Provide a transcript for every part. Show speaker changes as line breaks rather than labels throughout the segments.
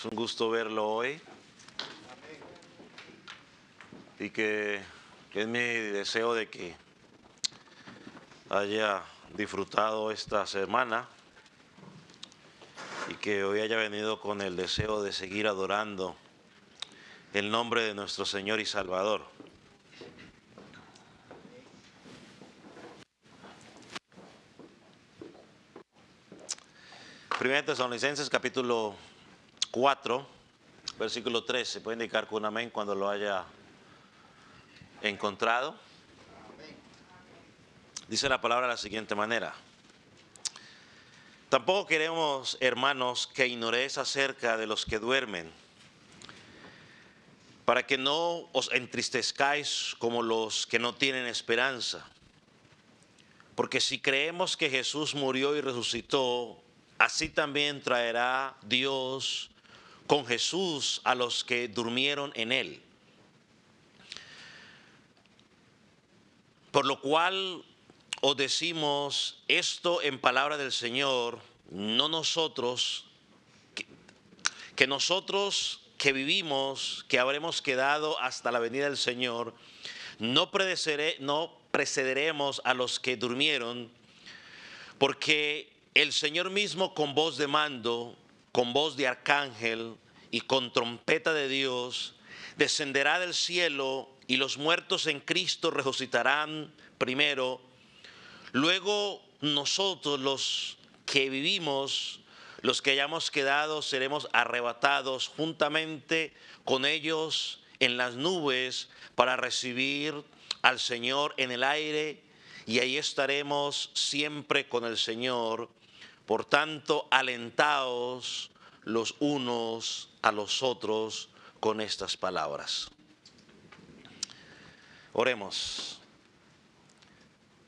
Es un gusto verlo hoy y que es mi deseo de que haya disfrutado esta semana y que hoy haya venido con el deseo de seguir adorando el nombre de nuestro Señor y Salvador. Primera Tesalonicenses capítulo 4, versículo 13. Puede indicar con un amén cuando lo haya encontrado. Dice la palabra de la siguiente manera: tampoco queremos, hermanos, que ignoréis acerca de los que duermen, para que no os entristezcáis como los que no tienen esperanza. Porque si creemos que Jesús murió y resucitó, así también traerá Dios con Jesús a los que durmieron en él. Por lo cual os decimos esto en palabra del Señor, no nosotros, que nosotros que vivimos, que habremos quedado hasta la venida del Señor, no precederemos a los que durmieron, porque el Señor mismo con voz de mando, con voz de arcángel y con trompeta de Dios, descenderá del cielo, y los muertos en Cristo resucitarán primero. Luego nosotros, los que vivimos, los que hayamos quedado, seremos arrebatados juntamente con ellos en las nubes para recibir al Señor en el aire, y ahí estaremos siempre con el Señor. Por tanto, alentaos los unos a los otros con estas palabras. Oremos.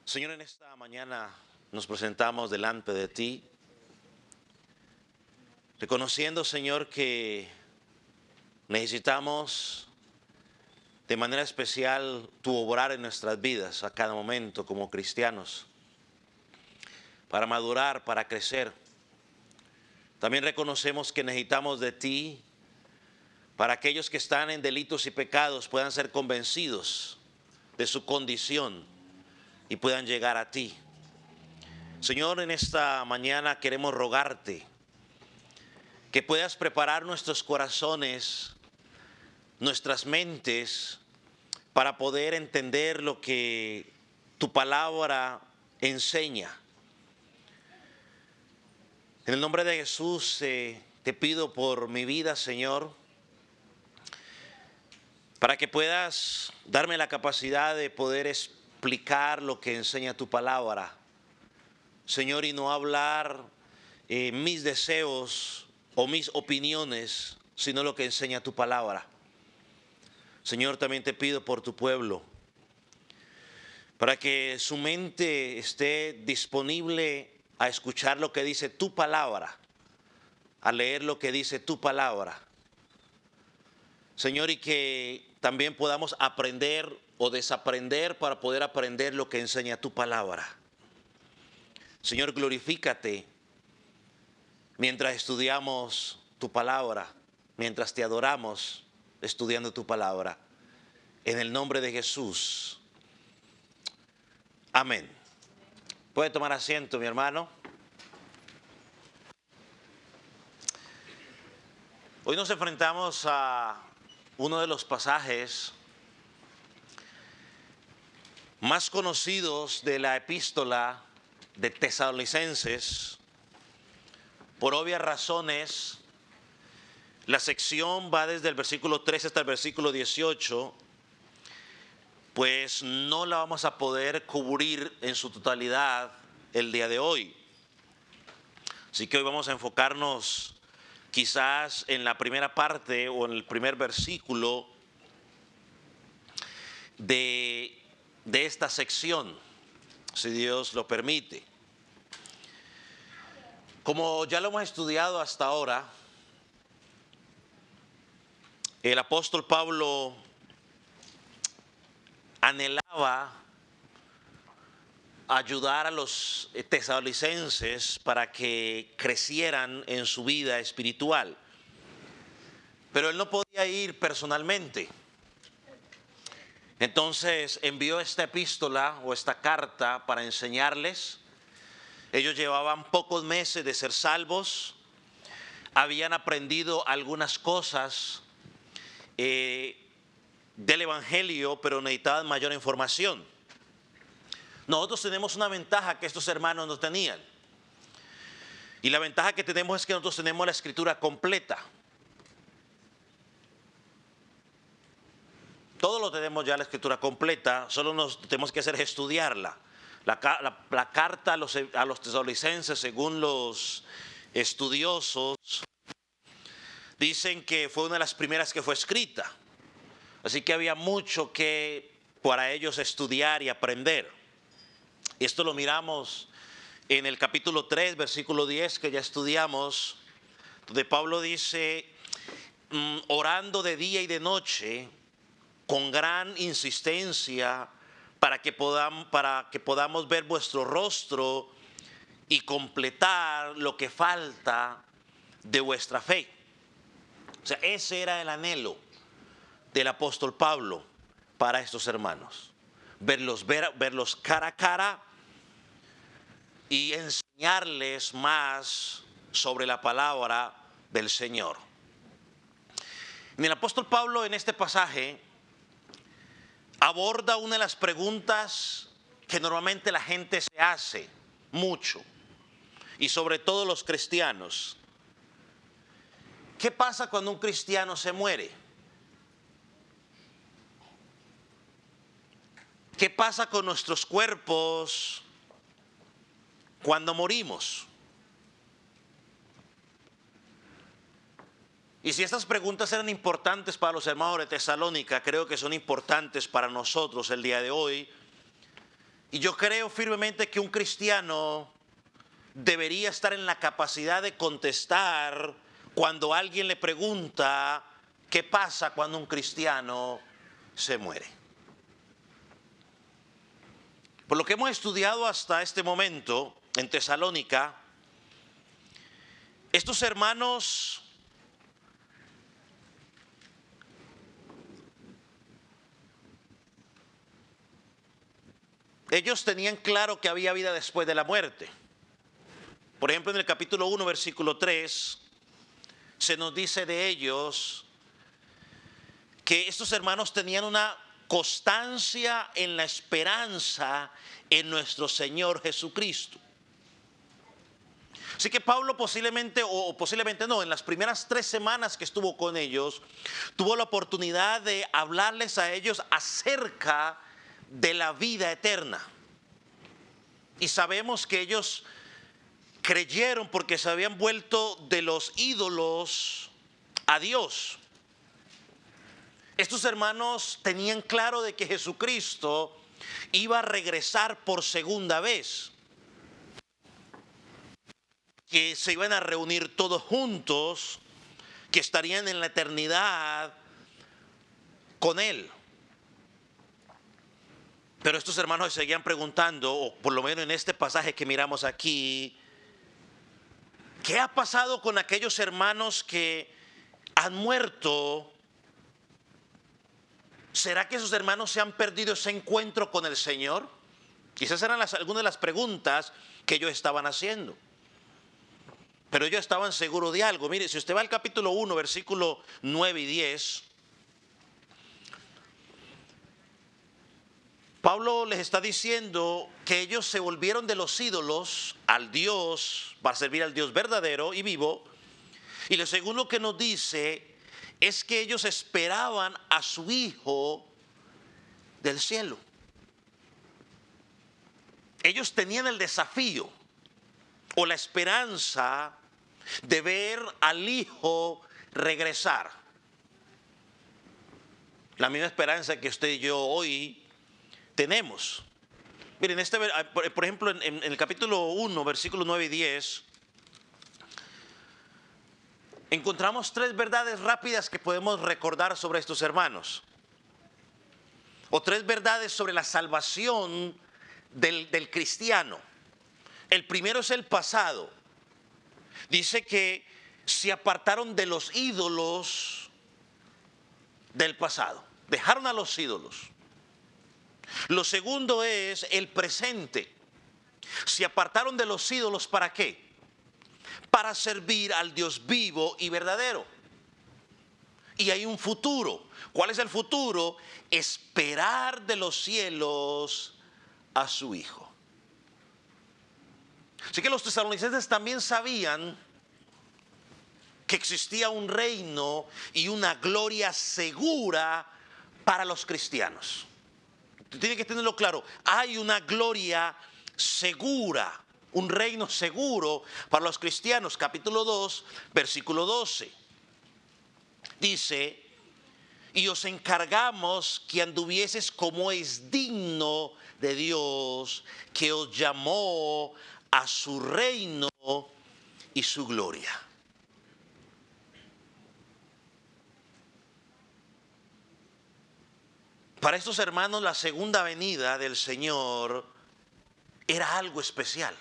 Señor, en esta mañana nos presentamos delante de ti, reconociendo, Señor, que necesitamos de manera especial tu obrar en nuestras vidas a cada momento como cristianos, para madurar, para crecer. También reconocemos que necesitamos de ti para aquellos que están en delitos y pecados puedan ser convencidos de su condición y puedan llegar a ti. Señor, en esta mañana queremos rogarte que puedas preparar nuestros corazones, nuestras mentes, para poder entender lo que tu palabra enseña. En el nombre de Jesús te pido por mi vida, Señor, para que puedas darme la capacidad de poder explicar lo que enseña tu palabra, Señor, y no hablar mis deseos o mis opiniones, sino lo que enseña tu palabra. Señor, también te pido por tu pueblo, para que su mente esté disponible a escuchar lo que dice tu palabra, a leer lo que dice tu palabra. Señor, y que también podamos aprender o desaprender para poder aprender lo que enseña tu palabra. Señor, glorifícate mientras estudiamos tu palabra, mientras te adoramos estudiando tu palabra. En el nombre de Jesús. Amén. Puede tomar asiento, mi hermano. Hoy nos enfrentamos a uno de los pasajes más conocidos de la epístola de Tesalonicenses. Por obvias razones, la sección va desde el versículo 13 hasta el versículo 18, pues no la vamos a poder cubrir en su totalidad el día de hoy. Así que hoy vamos a enfocarnos quizás en la primera parte o en el primer versículo de esta sección, si Dios lo permite. Como ya lo hemos estudiado hasta ahora, el apóstol Pablo anhelaba ayudar a los tesalonicenses para que crecieran en su vida espiritual. pero él no podía ir personalmente. Entonces envió esta epístola o esta carta para enseñarles. Ellos llevaban pocos meses de ser salvos, habían aprendido algunas cosas del Evangelio, pero necesitaban mayor información. Nosotros tenemos una ventaja que estos hermanos no tenían. Y la ventaja que tenemos es que nosotros tenemos la Escritura completa. Todos lo tenemos ya la Escritura completa, solo nos tenemos que hacer estudiarla. La carta a los tesalonicenses, según los estudiosos, dicen que fue una de las primeras que fue escrita. Así que había mucho que para ellos estudiar y aprender. Y esto lo miramos en el capítulo 3, versículo 10, que ya estudiamos, donde Pablo dice, orando de día y de noche, con gran insistencia, para que podamos ver vuestro rostro y completar lo que falta de vuestra fe. O sea, ese era el anhelo del apóstol Pablo para estos hermanos. Verlos cara a cara y enseñarles más sobre la palabra del Señor. El apóstol Pablo en este pasaje aborda una de las preguntas que normalmente la gente se hace mucho, y sobre todo los cristianos. ¿Qué pasa cuando un cristiano se muere? ¿Qué pasa con nuestros cuerpos cuando morimos? Y si estas preguntas eran importantes para los hermanos de Tesalónica, creo que son importantes para nosotros el día de hoy. Y yo creo firmemente que un cristiano debería estar en la capacidad de contestar cuando alguien le pregunta qué pasa cuando un cristiano se muere. Por lo que hemos estudiado hasta este momento en Tesalónica, estos hermanos ellos tenían claro que había vida después de la muerte. Por ejemplo, en el capítulo 1, versículo 3, se nos dice de ellos que estos hermanos tenían una constancia en la esperanza en nuestro Señor Jesucristo. Así que Pablo posiblemente, o posiblemente no, en las primeras 3 semanas que estuvo con ellos, tuvo la oportunidad de hablarles a ellos acerca de la vida eterna. Y sabemos que ellos creyeron porque se habían vuelto de los ídolos a Dios. Estos hermanos tenían claro de que Jesucristo iba a regresar por segunda vez, que se iban a reunir todos juntos, que estarían en la eternidad con Él. Pero estos hermanos seguían preguntando, o por lo menos en este pasaje que miramos aquí, ¿qué ha pasado con aquellos hermanos que han muerto? ¿Será que esos hermanos se han perdido ese encuentro con el Señor? Quizás eran algunas de las preguntas que ellos estaban haciendo. Pero ellos estaban seguros de algo. Mire, si usted va al capítulo 1, versículo 9 y 10, Pablo les está diciendo que ellos se volvieron de los ídolos al Dios, para servir al Dios verdadero y vivo. Y lo segundo que nos dice es que ellos esperaban a su Hijo del cielo. Ellos tenían el desafío o la esperanza de ver al Hijo regresar. La misma esperanza que usted y yo hoy tenemos. Miren, por ejemplo, en el capítulo 1, versículos 9 y 10, encontramos 3 verdades rápidas que podemos recordar sobre estos hermanos. O 3 verdades sobre la salvación del cristiano. El primero es el pasado. Dice que se apartaron de los ídolos del pasado. Dejaron a los ídolos. Lo segundo es el presente. Se apartaron de los ídolos, ¿para qué? Para servir al Dios vivo y verdadero. Y hay un futuro. ¿Cuál es el futuro? Esperar de los cielos a su Hijo. Así que los tesalonicenses también sabían que existía un reino y una gloria segura para los cristianos. Tiene que tenerlo claro. Hay una gloria segura, un reino seguro para los cristianos. Capítulo 2, versículo 12. Dice: y os encargamos que anduvieses como es digno de Dios, que os llamó a su reino y su gloria. Para estos hermanos, la segunda venida del Señor era algo especial.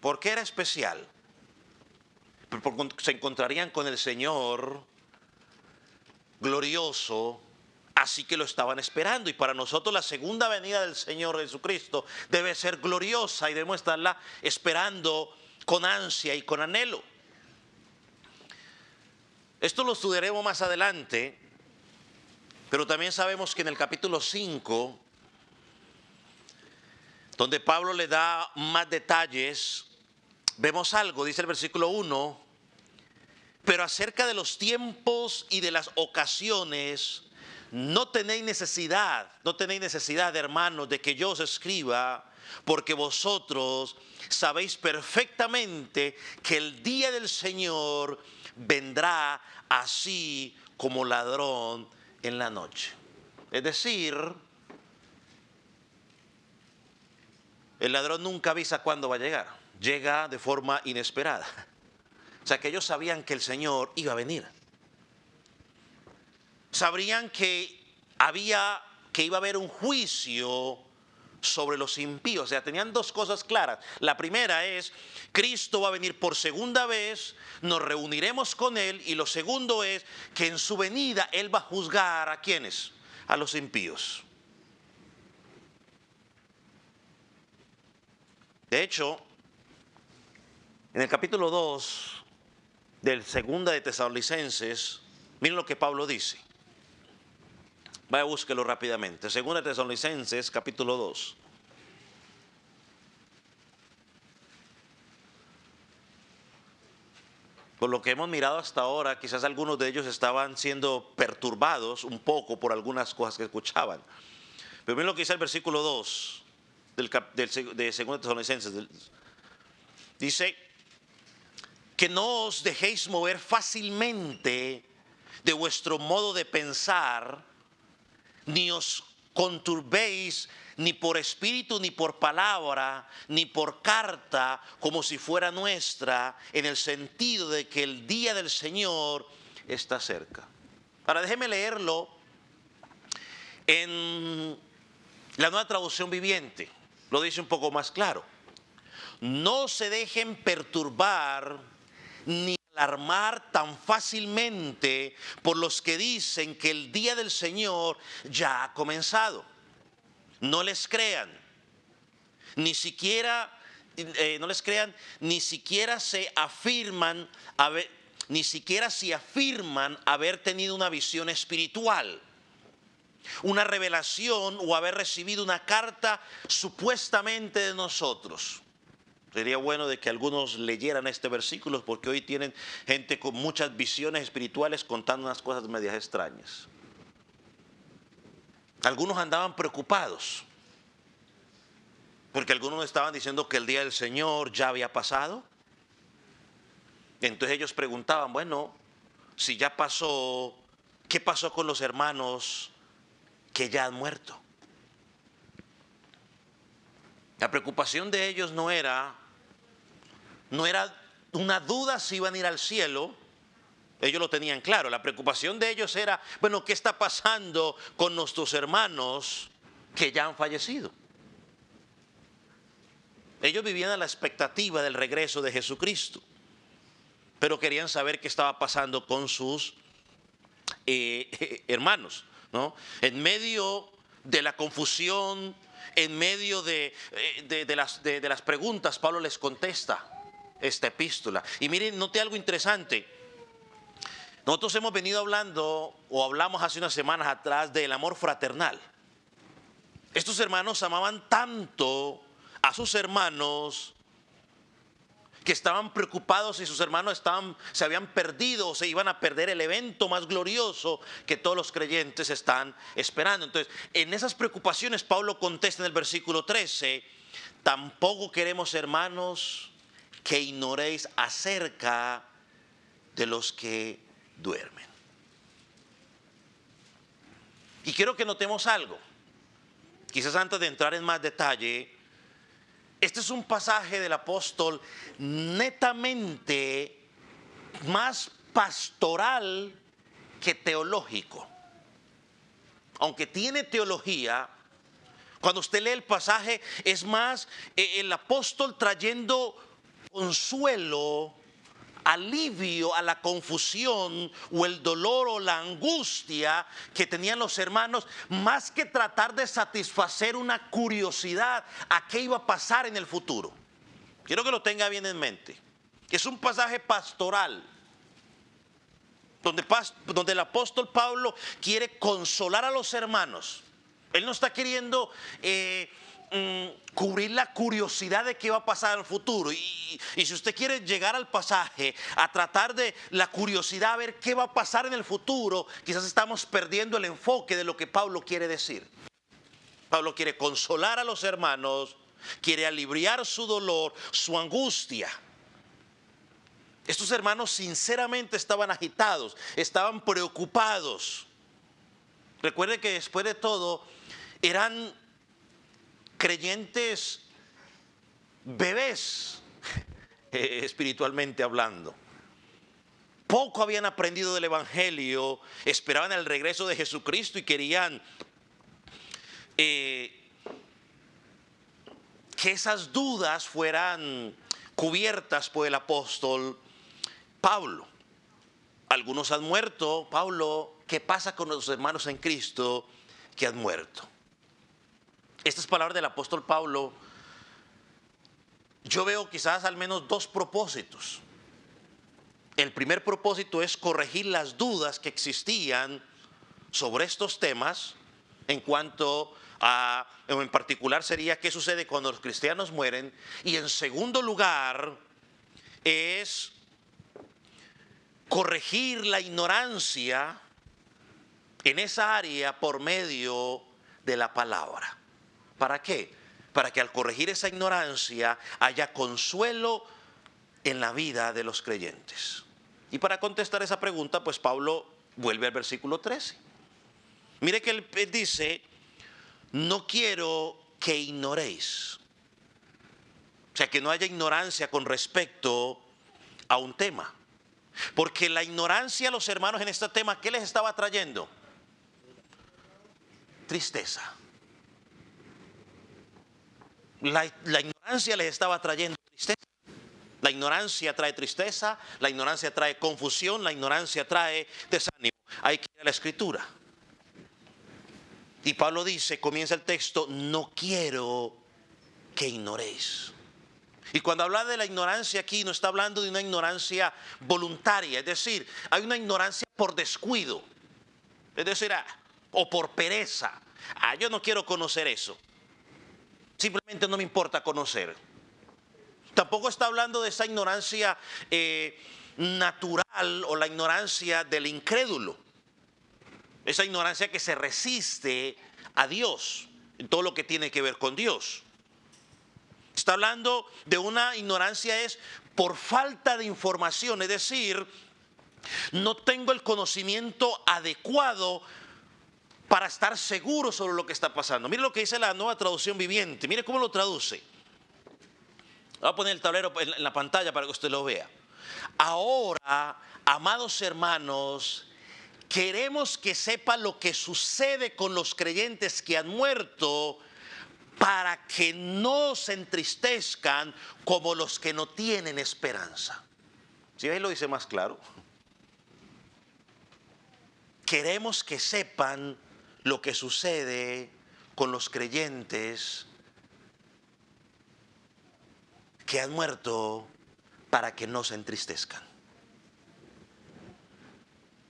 ¿Por qué era especial? Porque se encontrarían con el Señor glorioso, así que lo estaban esperando. Y para nosotros la segunda venida del Señor Jesucristo debe ser gloriosa y debemos estarla esperando con ansia y con anhelo. Esto lo estudiaremos más adelante, pero también sabemos que en el capítulo 5, donde Pablo le da más detalles, vemos algo. Dice el versículo 1: pero acerca de los tiempos y de las ocasiones, no tenéis necesidad, hermanos, de que yo os escriba, porque vosotros sabéis perfectamente que el día del Señor vendrá así como ladrón en la noche. Es decir, el ladrón nunca avisa cuándo va a llegar, llega de forma inesperada. O sea que ellos sabían que el Señor iba a venir. Sabrían que iba a haber un juicio sobre los impíos. O sea, tenían dos cosas claras. La primera es: Cristo va a venir por segunda vez, nos reuniremos con Él. Y lo segundo es que en su venida Él va a juzgar ¿a quiénes? A los impíos. De hecho, en el capítulo 2 del segunda de Tesalonicenses, miren lo que Pablo dice. Vaya, búsquelo rápidamente. Segunda de Tesalonicenses, capítulo 2. Por lo que hemos mirado hasta ahora, quizás algunos de ellos estaban siendo perturbados un poco por algunas cosas que escuchaban. Pero miren lo que dice el versículo 2 de segunda de Tesalonicenses. Dice: que no os dejéis mover fácilmente de vuestro modo de pensar, ni os conturbéis ni por espíritu, ni por palabra, ni por carta, como si fuera nuestra, en el sentido de que el día del Señor está cerca. Ahora déjeme leerlo en la Nueva Traducción Viviente. Lo dice un poco más claro. No se dejen perturbar ni alarmar tan fácilmente por los que dicen que el día del Señor ya ha comenzado. No les crean, ni siquiera se afirman haber tenido una visión espiritual, una revelación o haber recibido una carta supuestamente de nosotros. Sería bueno de que algunos leyeran este versículo, porque hoy tienen gente con muchas visiones espirituales contando unas cosas medias extrañas. Algunos andaban preocupados porque algunos estaban diciendo que el día del Señor ya había pasado. Entonces ellos preguntaban: bueno, si ya pasó, ¿qué pasó con los hermanos que ya han muerto? La preocupación de ellos no era una duda si iban a ir al cielo. Ellos lo tenían claro. La preocupación de ellos era: bueno, ¿qué está pasando con nuestros hermanos que ya han fallecido? Ellos vivían a la expectativa del regreso de Jesucristo, pero querían saber qué estaba pasando con sus hermanos, ¿no? En medio de la confusión, en medio de las preguntas, Pablo les contesta esta epístola. Y miren, note algo interesante. Nosotros hemos venido hablando, o hablamos hace unas semanas atrás, del amor fraternal. Estos hermanos amaban tanto a sus hermanos que estaban preocupados si sus hermanos se habían perdido o se iban a perder el evento más glorioso que todos los creyentes están esperando. Entonces, en esas preocupaciones, Pablo contesta en el versículo 13: tampoco queremos, hermanos, que ignoréis acerca de los que duermen. Y quiero que notemos algo, quizás antes de entrar en más detalle. Este es un pasaje del apóstol netamente más pastoral que teológico. Aunque tiene teología, cuando usted lee el pasaje es más el apóstol trayendo consuelo, alivio a la confusión o el dolor o la angustia que tenían los hermanos, más que tratar de satisfacer una curiosidad a qué iba a pasar en el futuro. Quiero que lo tenga bien en mente. Es un pasaje pastoral donde el apóstol Pablo quiere consolar a los hermanos. Él no está queriendo cubrir la curiosidad de qué va a pasar en el futuro. Y si usted quiere llegar al pasaje a tratar de la curiosidad a ver qué va a pasar en el futuro, quizás estamos perdiendo el enfoque de lo que Pablo quiere decir. Pablo quiere consolar a los hermanos, quiere aliviar su dolor, su angustia. Estos hermanos sinceramente estaban agitados, estaban preocupados. Recuerde que después de todo eran creyentes bebés, espiritualmente hablando. Poco habían aprendido del evangelio, esperaban el regreso de Jesucristo y querían que esas dudas fueran cubiertas por el apóstol Pablo. Algunos han muerto. Pablo, ¿qué pasa con los hermanos en Cristo que han muerto? Estas palabras del apóstol Pablo, yo veo quizás al menos dos propósitos. El primer propósito es corregir las dudas que existían sobre estos temas en cuanto a, en particular sería qué sucede cuando los cristianos mueren. Y en segundo lugar es corregir la ignorancia en esa área por medio de la palabra. ¿Para qué? Para que al corregir esa ignorancia haya consuelo en la vida de los creyentes. Y para contestar esa pregunta, pues Pablo vuelve al versículo 13. Mire que él dice: no quiero que ignoréis. O sea, que no haya ignorancia con respecto a un tema. Porque la ignorancia a los hermanos en este tema, ¿qué les estaba trayendo? Tristeza. La ignorancia les estaba trayendo tristeza. La ignorancia trae tristeza, la ignorancia trae confusión, la ignorancia trae desánimo. Hay que ir a la escritura. Y Pablo dice, comienza el texto: no quiero que ignoréis. Y cuando habla de la ignorancia aquí, no está hablando de una ignorancia voluntaria. Es decir, hay una ignorancia por descuido. Es decir, o por pereza. Yo no quiero conocer eso. Simplemente no me importa conocer. Tampoco está hablando de esa ignorancia natural o la ignorancia del incrédulo. Esa ignorancia que se resiste a Dios en todo lo que tiene que ver con Dios. Está hablando de una ignorancia es por falta de información, es decir, no tengo el conocimiento adecuado para estar seguro sobre lo que está pasando. Mire lo que dice la Nueva Traducción Viviente, mire cómo lo traduce. Voy a poner el tablero en la pantalla para que usted lo vea. Ahora, amados hermanos, queremos que sepa lo que sucede con los creyentes que han muerto, para que no se entristezcan como los que no tienen esperanza. ¿Sí ahí lo dice más claro? queremos que sepan lo que sucede con los creyentes que han muerto para que no se entristezcan.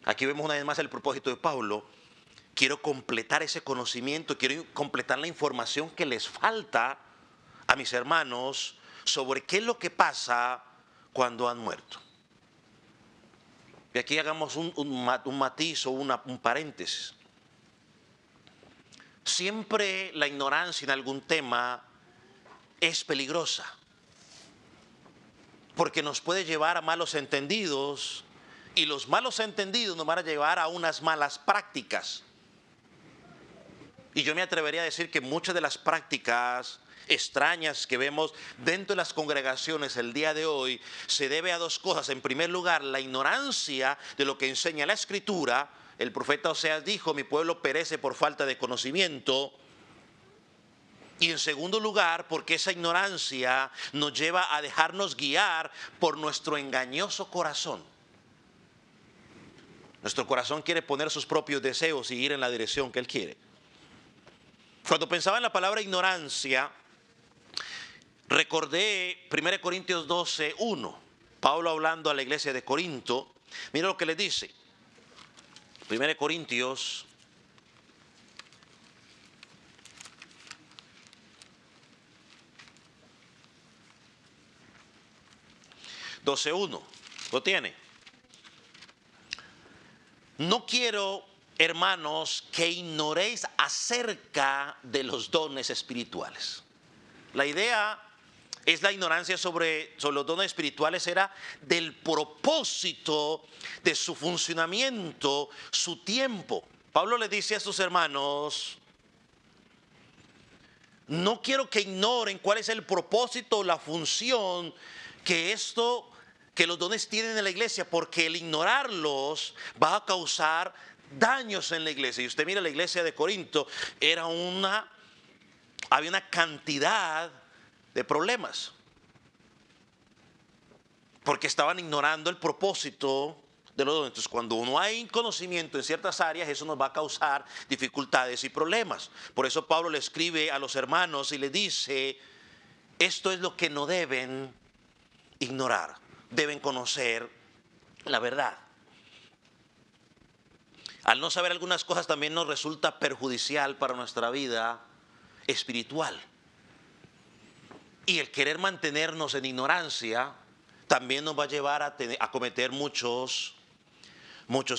Aquí vemos una vez más el propósito de Pablo. Quiero completar ese conocimiento, quiero completar la información que les falta a mis hermanos sobre qué es lo que pasa cuando han muerto. Y aquí hagamos un matiz o un paréntesis. Siempre la ignorancia en algún tema es peligrosa, porque nos puede llevar a malos entendidos, y los malos entendidos nos van a llevar a unas malas prácticas. Y yo me atrevería a decir que muchas de las prácticas extrañas que vemos dentro de las congregaciones el día de hoy se debe a dos cosas. En primer lugar, la ignorancia de lo que enseña la Escritura. El profeta Oseas dijo: mi pueblo perece por falta de conocimiento. Y en segundo lugar, porque esa ignorancia nos lleva a dejarnos guiar por nuestro engañoso corazón. Nuestro corazón quiere poner sus propios deseos y ir en la dirección que él quiere. Cuando pensaba en la palabra ignorancia, recordé 1 Corintios 12, 1. Pablo hablando a la iglesia de Corinto. Mira lo que le dice. 1 Corintios 12:1. ¿Lo tiene? No quiero, hermanos, que ignoréis acerca de los dones espirituales. La idea es la ignorancia sobre los dones espirituales, era del propósito de su funcionamiento, su tiempo. Pablo le dice a sus hermanos: no quiero que ignoren cuál es el propósito, la función que los dones tienen en la iglesia, porque el ignorarlos va a causar daños en la iglesia. Y usted mira la iglesia de Corinto, había una cantidad de problemas, porque estaban ignorando el propósito de los dones. Entonces, cuando no hay conocimiento en ciertas áreas, eso nos va a causar dificultades y problemas. Por eso Pablo le escribe a los hermanos y le dice: esto es lo que no deben ignorar, deben conocer la verdad. Al no saber algunas cosas también nos resulta perjudicial para nuestra vida espiritual. Y el querer mantenernos en ignorancia también nos va a llevar a cometer muchos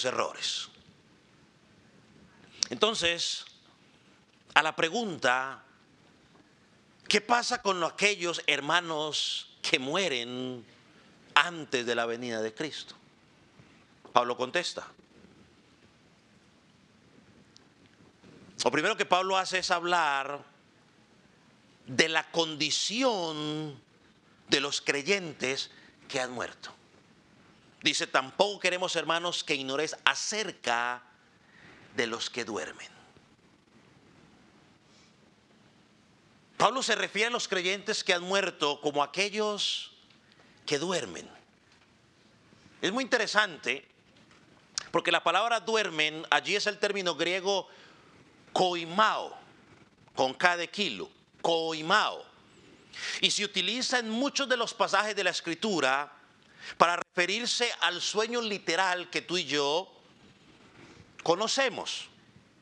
errores. Entonces, a la pregunta: ¿qué pasa con aquellos hermanos que mueren antes de la venida de Cristo? Pablo contesta. Lo primero que Pablo hace es hablar de la condición de los creyentes que han muerto. Dice: tampoco queremos, hermanos, que ignoréis acerca de los que duermen. Pablo se refiere a los creyentes que han muerto como aquellos que duermen. Es muy interesante, porque la palabra duermen allí es el término griego koimao, con K de kilo, koimao. Y se utiliza en muchos de los pasajes de la Escritura para referirse al sueño literal que tú y yo conocemos.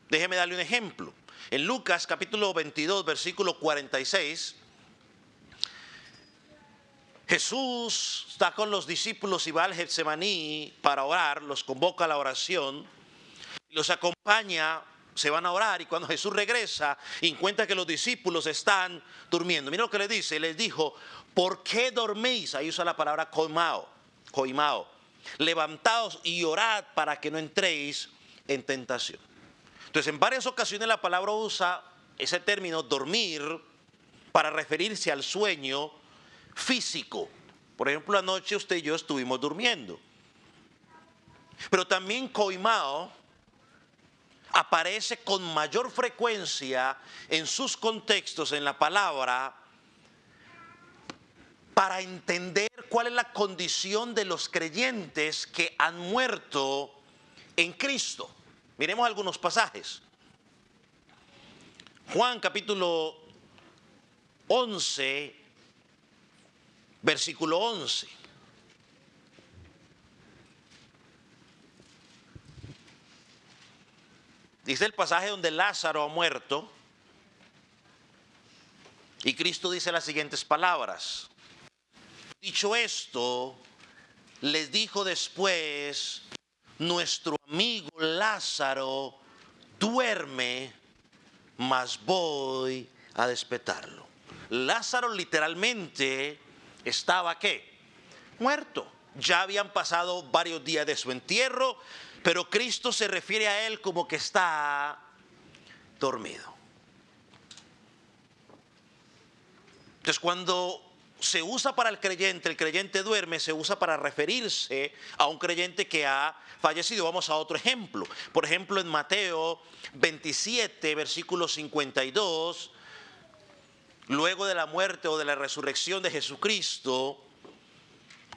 Déjeme darle un ejemplo. En Lucas capítulo 22, versículo 46, Jesús está con los discípulos y va al Getsemaní para orar, los convoca a la oración, los acompaña, se van a orar, y cuando Jesús regresa encuentra que los discípulos están durmiendo. Mira lo que le dice: les dijo: ¿por qué dormís? Ahí usa la palabra coimao. Levantaos y orad para que no entréis en tentación. Entonces, en varias ocasiones la palabra usa ese término dormir para referirse al sueño físico. Por ejemplo, anoche usted y yo estuvimos durmiendo. Pero también koimao aparece con mayor frecuencia en sus contextos en la palabra para entender cuál es la condición de los creyentes que han muerto en Cristo. Miremos algunos pasajes. Juan capítulo 11, versículo 11. Dice el pasaje donde Lázaro ha muerto y Cristo dice las siguientes palabras. Dicho esto, les dijo después, nuestro amigo Lázaro duerme, mas voy a despertarlo. Lázaro literalmente estaba ¿qué? Muerto. Ya habían pasado varios días de su entierro, pero Cristo se refiere a él como que está dormido. Entonces, cuando se usa para el creyente duerme, se usa para referirse a un creyente que ha fallecido. Vamos a otro ejemplo. Por ejemplo, en Mateo 27, versículo 52, luego de la muerte o de la resurrección de Jesucristo,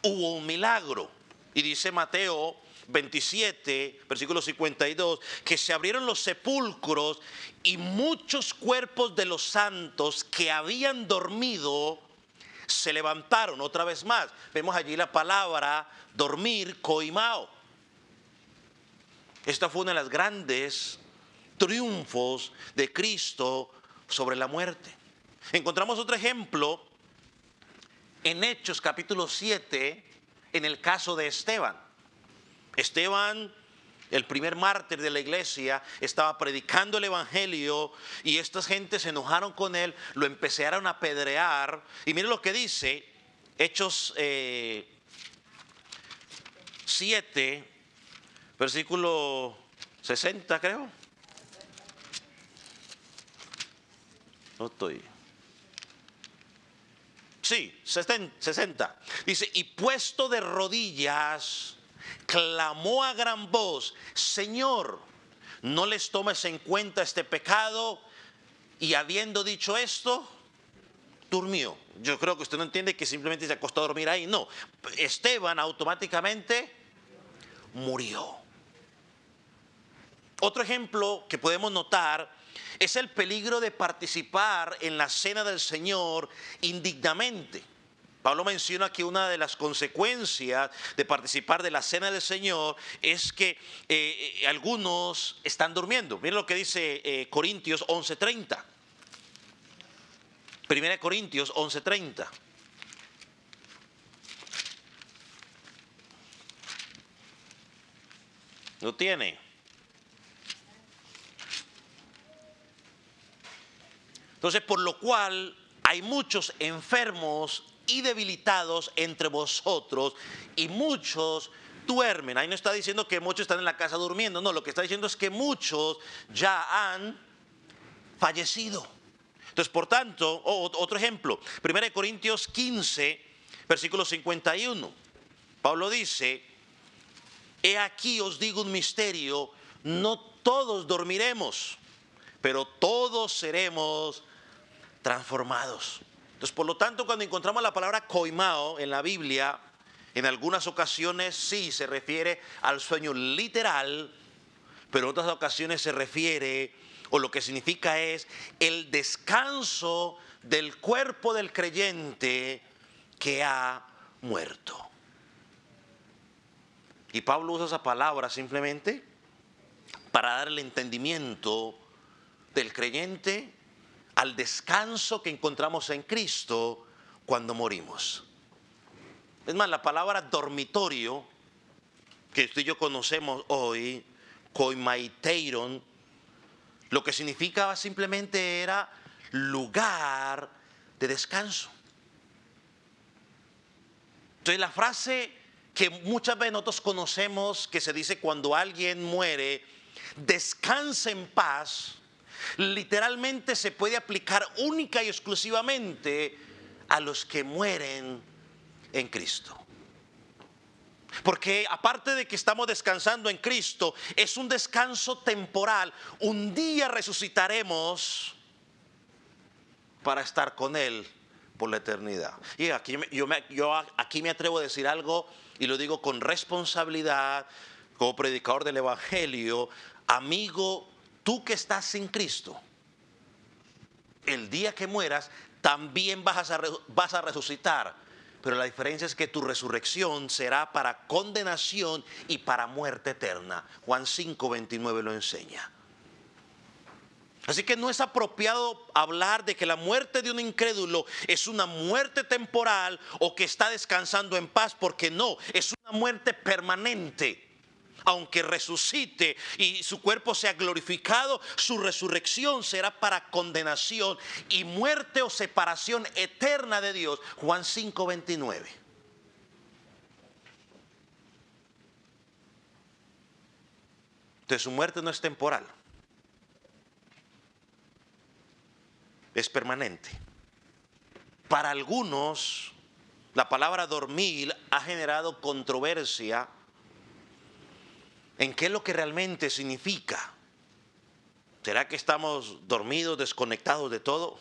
hubo un milagro. Y dice Mateo 27, versículo 52, que se abrieron los sepulcros y muchos cuerpos de los santos que habían dormido se levantaron. Otra vez más, vemos allí la palabra dormir, koimao. Esta fue uno de los grandes triunfos de Cristo sobre la muerte. Encontramos otro ejemplo en Hechos capítulo 7, en el caso de Esteban. Esteban, el primer mártir de la iglesia, estaba predicando el evangelio y estas gentes se enojaron con él, lo empezaron a apedrear. Y miren lo que dice Hechos 7, versículo 60, creo. No estoy. Sí, 60. Dice, y puesto de rodillas, clamó a gran voz, Señor, no les tomes en cuenta este pecado. Y habiendo dicho esto, durmió. Yo creo que usted no entiende que simplemente se acostó a dormir ahí. No, Esteban automáticamente murió. Otro ejemplo que podemos notar es el peligro de participar en la cena del Señor indignamente. Pablo menciona que una de las consecuencias de participar de la cena del Señor es que algunos están durmiendo. Miren lo que dice Corintios 11:30. 1 Corintios 11:30. ¿Lo tiene? Entonces, por lo cual hay muchos enfermos y debilitados entre vosotros y muchos duermen. Ahí no está diciendo que muchos están en la casa durmiendo, no, lo que está diciendo es que muchos ya han fallecido. Entonces, por tanto, otro ejemplo, 1 Corintios 15, versículo 51. Pablo dice, he aquí os digo un misterio, no todos dormiremos, pero todos seremos transformados. Entonces, por lo tanto, cuando encontramos la palabra koimao en la Biblia, en algunas ocasiones sí se refiere al sueño literal, pero en otras ocasiones se refiere, o lo que significa es el descanso del cuerpo del creyente que ha muerto. Y Pablo usa esa palabra simplemente para dar el entendimiento del creyente al descanso que encontramos en Cristo cuando morimos. Es más, la palabra dormitorio, que usted y yo conocemos hoy, koimaiteiron, lo que significaba simplemente era lugar de descanso. Entonces, la frase que muchas veces nosotros conocemos, que se dice cuando alguien muere, descansa en paz, literalmente se puede aplicar única y exclusivamente a los que mueren en Cristo. Porque aparte de que estamos descansando en Cristo, es un descanso temporal. Un día resucitaremos para estar con Él por la eternidad. Y aquí yo aquí me atrevo a decir algo y lo digo con responsabilidad. como predicador del Evangelio, amigo, tú que estás sin Cristo, el día que mueras también vas a resucitar. Pero la diferencia es que tu resurrección será para condenación y para muerte eterna. Juan 5:29 lo enseña. Así que no es apropiado hablar de que la muerte de un incrédulo es una muerte temporal o que está descansando en paz, porque no, es una muerte permanente. Aunque resucite y su cuerpo sea glorificado, su resurrección será para condenación y muerte o separación eterna de Dios. Juan 5:29. Entonces su muerte no es temporal, es permanente. Para algunos, la palabra dormir ha generado controversia en qué es lo que realmente significa. ¿Será que estamos dormidos, desconectados de todo?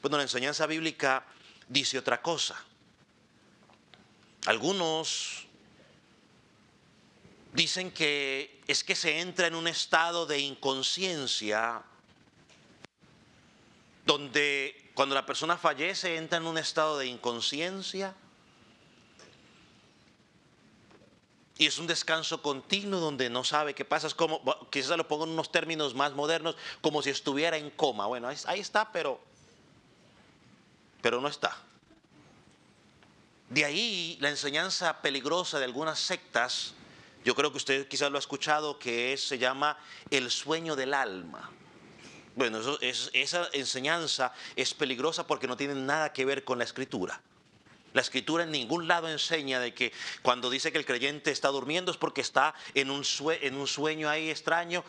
Bueno, la enseñanza bíblica dice otra cosa. Algunos dicen que es que se entra en un estado de inconsciencia, donde cuando la persona fallece entra en un estado de inconsciencia. Y es un descanso continuo donde no sabe qué pasa. Es como, quizás lo pongo en unos términos más modernos, como si estuviera en coma. Bueno, ahí está, pero no está. De ahí la enseñanza peligrosa de algunas sectas. Yo creo que usted quizás lo ha escuchado, que se llama el sueño del alma. Bueno, esa enseñanza es peligrosa porque no tiene nada que ver con la Escritura. La Escritura en ningún lado enseña de que cuando dice que el creyente está durmiendo es porque está en un sueño ahí extraño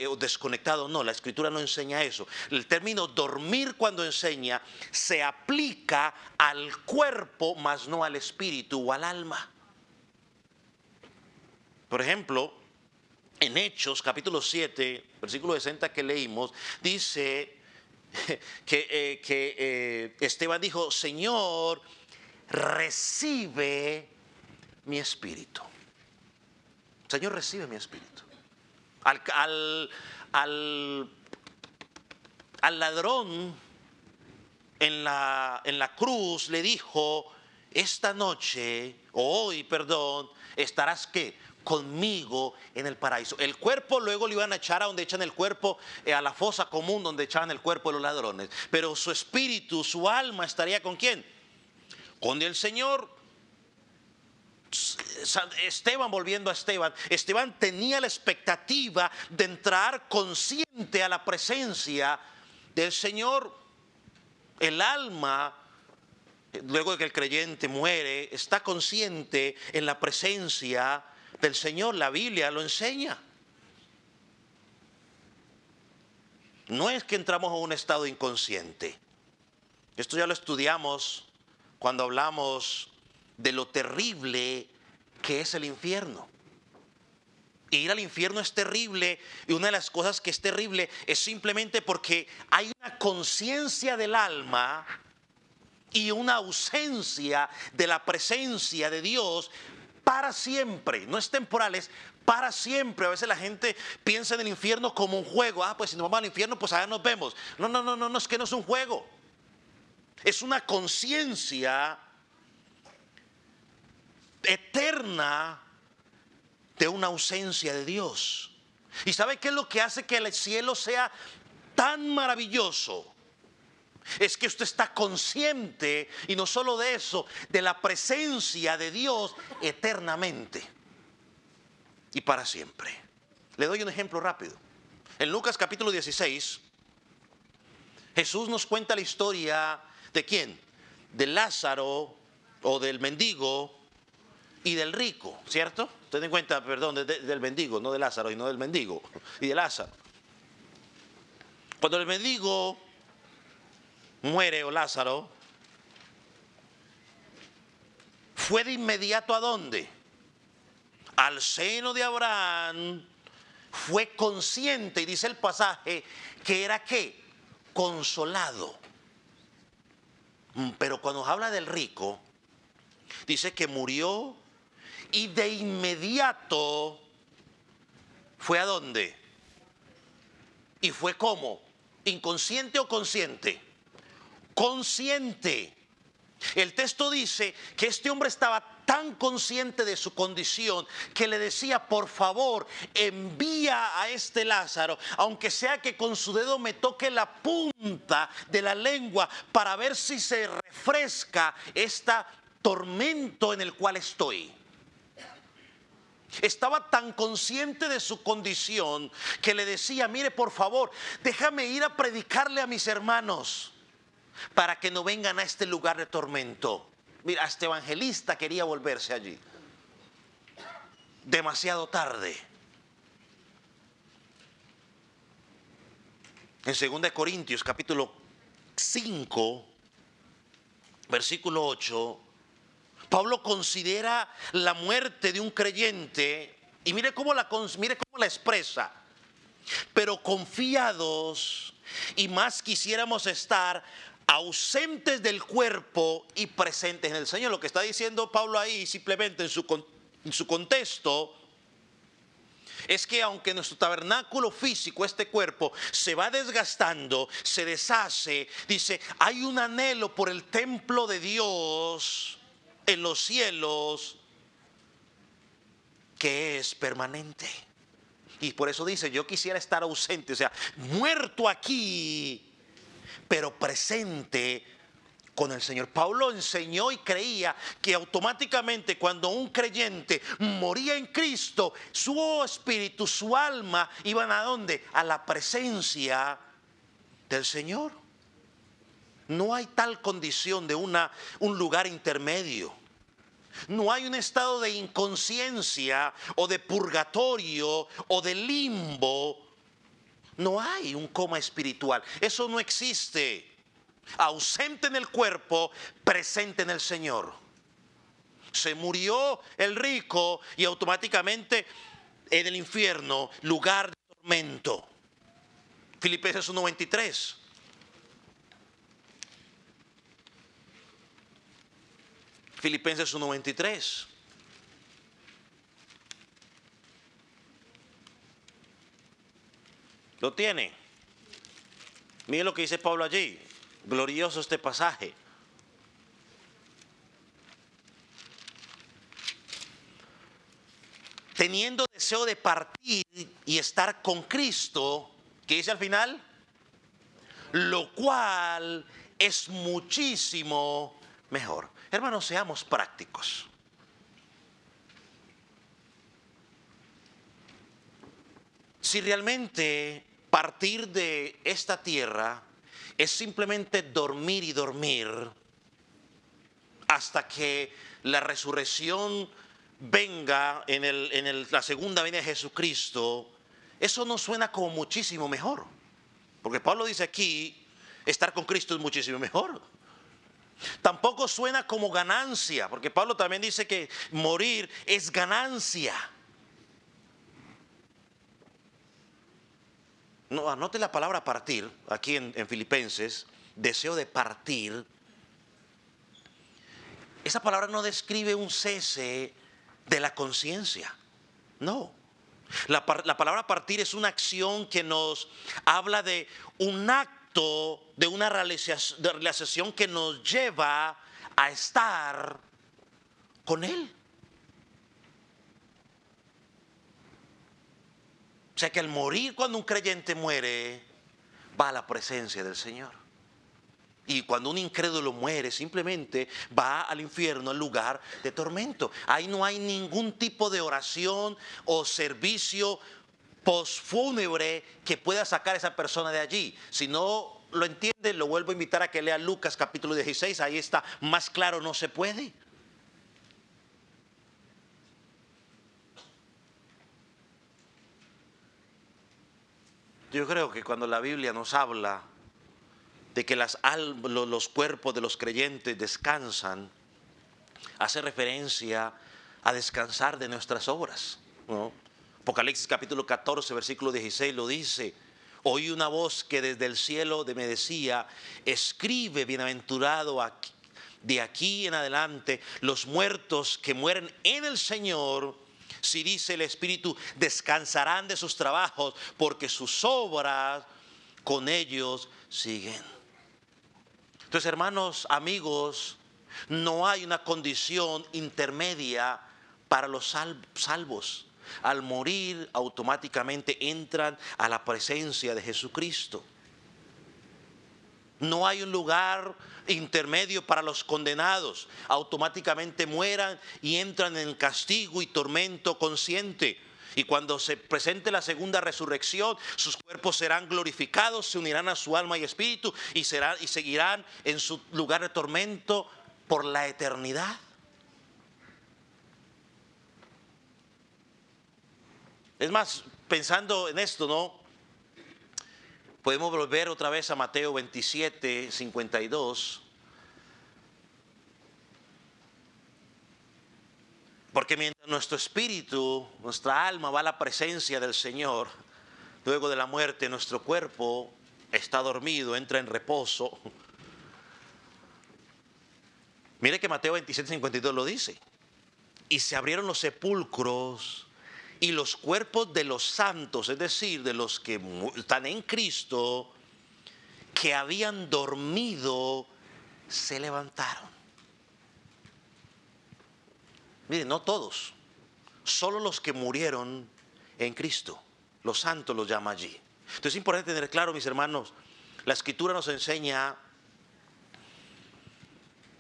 o desconectado. No, la Escritura no enseña eso. El término dormir, cuando enseña, se aplica al cuerpo, mas no al espíritu o al alma. Por ejemplo, en Hechos capítulo 7, versículo 60 que leímos, dice que Esteban dijo: Señor, recibe mi espíritu. Señor, recibe mi espíritu. Al ladrón en la cruz le dijo: esta noche, o hoy, perdón, estarás ¿qué? Conmigo en el paraíso. El cuerpo luego lo iban a echar a donde echan el cuerpo, a la fosa común donde echaban el cuerpo de los ladrones. Pero su espíritu, su alma, estaría ¿con quién? Con el Señor. Esteban, volviendo a Esteban, Esteban tenía la expectativa de entrar consciente a la presencia del Señor. El alma, luego de que el creyente muere, está consciente en la presencia del Señor. La Biblia lo enseña. No es que entramos a un estado inconsciente. Esto ya lo estudiamos cuando hablamos de lo terrible que es el infierno. Ir al infierno es terrible, y una de las cosas que es terrible es simplemente porque hay una conciencia del alma y una ausencia de la presencia de Dios para siempre. No es temporal, es para siempre. A veces la gente piensa en el infierno como un juego. Pues si nos vamos al infierno, pues allá nos vemos. No, es que no es un juego. Es una conciencia eterna de una ausencia de Dios. ¿Y sabe qué es lo que hace que el cielo sea tan maravilloso? Es que usted está consciente, y no solo de eso, de la presencia de Dios eternamente y para siempre. Le doy un ejemplo rápido. En Lucas capítulo 16, Jesús nos cuenta la historia ¿de quién? De Lázaro, o del mendigo, y del rico, ¿cierto? Ten en cuenta, perdón, del mendigo, no de Lázaro, y no del mendigo, y de Lázaro. Cuando el mendigo muere, o Lázaro, fue de inmediato ¿a dónde? Al seno de Abraham. Fue consciente, y dice el pasaje, que era ¿qué? Consolado. Pero cuando habla del rico, dice que murió y de inmediato ¿Fue a dónde? ¿Y fue cómo? ¿Inconsciente o consciente? Consciente. El texto dice que este hombre estaba tan consciente de su condición que le decía: por favor, envía a este Lázaro, aunque sea que con su dedo me toque la punta de la lengua para ver si se refresca este tormento en el cual estoy. Estaba tan consciente de su condición que le decía: mire, por favor, déjame ir a predicarle a mis hermanos para que no vengan a este lugar de tormento. Mira, este evangelista quería volverse allí. Demasiado tarde. En 2 Corintios capítulo 5, versículo 8, Pablo considera la muerte de un creyente y mire cómo la expresa. Pero confiados, y más quisiéramos estar ausentes del cuerpo y presentes en el Señor. Lo que está diciendo Pablo ahí, simplemente en su contexto, es que aunque nuestro tabernáculo físico, este cuerpo, se va desgastando, se deshace, dice, hay un anhelo por el templo de Dios en los cielos que es permanente. Y por eso dice: yo quisiera estar ausente, o sea, muerto aquí, pero presente con el Señor. Pablo enseñó y creía que automáticamente cuando un creyente moría en Cristo, su espíritu, su alma iban ¿a dónde? A la presencia del Señor. No hay tal condición de un lugar intermedio. No hay un estado de inconsciencia o de purgatorio o de limbo. No hay un coma espiritual. Eso no existe. Ausente en el cuerpo, presente en el Señor. Se murió el rico y automáticamente en el infierno, lugar de tormento. Filipenses 1:23. Filipenses 1:23. ¿Lo tiene? Miren lo que dice Pablo allí. Glorioso este pasaje. Teniendo deseo de partir y estar con Cristo, ¿qué dice al final? Lo cual es muchísimo mejor. Hermanos, seamos prácticos. Si realmente partir de esta tierra es simplemente dormir y dormir hasta que la resurrección venga en la segunda venida de Jesucristo, eso no suena como muchísimo mejor. Porque Pablo dice aquí, estar con Cristo es muchísimo mejor. Tampoco suena como ganancia, porque Pablo también dice que morir es ganancia. No, anote la palabra partir, aquí en Filipenses, deseo de partir. Esa palabra no describe un cese de la conciencia, no. La palabra partir es una acción que nos habla de un acto, de una realización que nos lleva a estar con Él. O sea que al morir, cuando un creyente muere, va a la presencia del Señor. Y cuando un incrédulo muere, simplemente va al infierno, al lugar de tormento. Ahí no hay ningún tipo de oración o servicio posfúnebre que pueda sacar a esa persona de allí. Si no lo entiende, lo vuelvo a invitar a que lea Lucas capítulo 16. Ahí está más claro, no se puede. Yo creo que cuando la Biblia nos habla de que los cuerpos de los creyentes descansan, hace referencia a descansar de nuestras obras, ¿no? Apocalipsis capítulo 14, versículo 16 lo dice: oí una voz que desde el cielo me decía, escribe, bienaventurado de aquí en adelante los muertos que mueren en el Señor Si dice el Espíritu, descansarán de sus trabajos, porque sus obras con ellos siguen. Entonces, hermanos, amigos, no hay una condición intermedia para los salvos. Al morir, automáticamente entran a la presencia de Jesucristo. No hay un lugar intermedio para los condenados. Automáticamente mueran y entran en castigo y tormento consciente. Y cuando se presente la segunda resurrección, sus cuerpos serán glorificados, se unirán a su alma y espíritu y seguirán en su lugar de tormento por la eternidad. Es más, pensando en esto, ¿no? Podemos volver otra vez a Mateo 27, 52. Porque mientras nuestro espíritu, nuestra alma va a la presencia del Señor, luego de la muerte nuestro cuerpo está dormido, entra en reposo. Mire que Mateo 27, 52 lo dice. Y se abrieron los sepulcros y los cuerpos de los santos, es decir, de los que están en Cristo, que habían dormido, se levantaron. Miren, no todos, solo los que murieron en Cristo, los santos los llama allí. Entonces es importante tener claro, mis hermanos, la Escritura nos enseña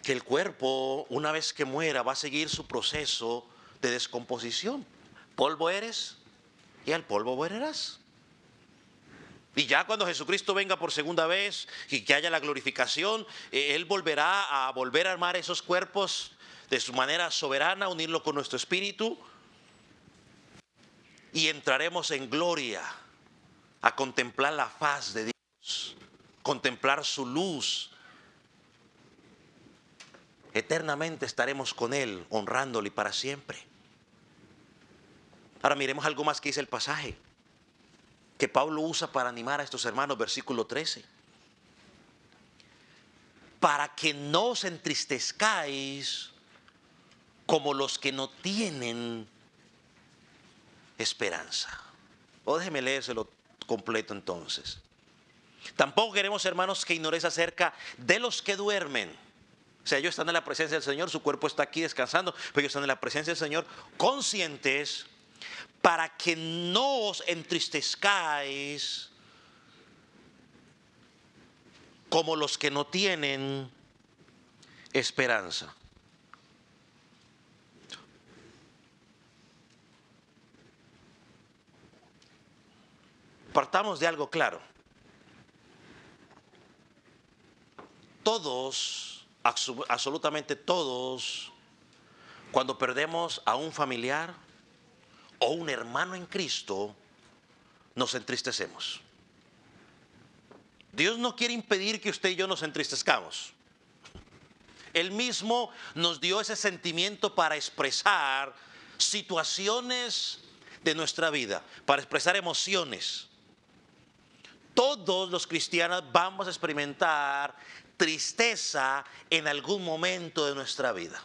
que el cuerpo, una vez que muera, va a seguir su proceso de descomposición. Polvo eres y al polvo volverás. Y ya cuando Jesucristo venga por segunda vez y que haya la glorificación, Él volverá a armar esos cuerpos de su manera soberana, unirlo con nuestro espíritu, y entraremos en gloria a contemplar la faz de Dios, contemplar su luz. Eternamente estaremos con Él, honrándole para siempre. Ahora miremos algo más que dice el pasaje, que Pablo usa para animar a estos hermanos, versículo 13. Para que no os entristezcáis como los que no tienen esperanza. O déjeme leérselo completo entonces. Tampoco queremos, hermanos, que ignoréis acerca de los que duermen. O sea, ellos están en la presencia del Señor, su cuerpo está aquí descansando, pero ellos están en la presencia del Señor, conscientes, para que no os entristezcáis como los que no tienen esperanza. Partamos de algo claro. Todos, absolutamente todos, cuando perdemos a un familiar o un hermano en Cristo, nos entristecemos. Dios no quiere impedir que usted y yo nos entristezcamos. Él mismo nos dio ese sentimiento para expresar situaciones de nuestra vida, para expresar emociones. Todos los cristianos vamos a experimentar tristeza en algún momento de nuestra vida.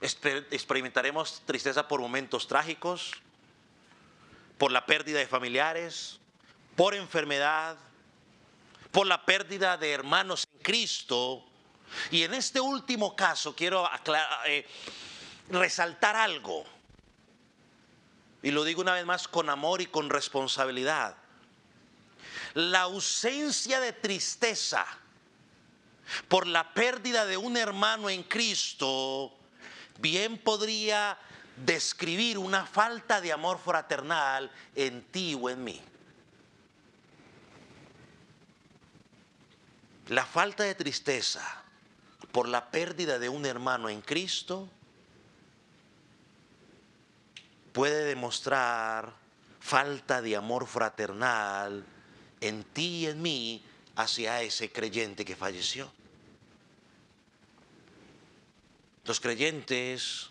Experimentaremos tristeza por momentos trágicos, por la pérdida de familiares, por enfermedad, por la pérdida de hermanos en Cristo. Y en este último caso quiero resaltar algo. Y lo digo una vez más con amor y con responsabilidad. La ausencia de tristeza por la pérdida de un hermano en Cristo bien podría describir una falta de amor fraternal en ti o en mí. La falta de tristeza por la pérdida de un hermano en Cristo puede demostrar falta de amor fraternal en ti y en mí hacia ese creyente que falleció. Los creyentes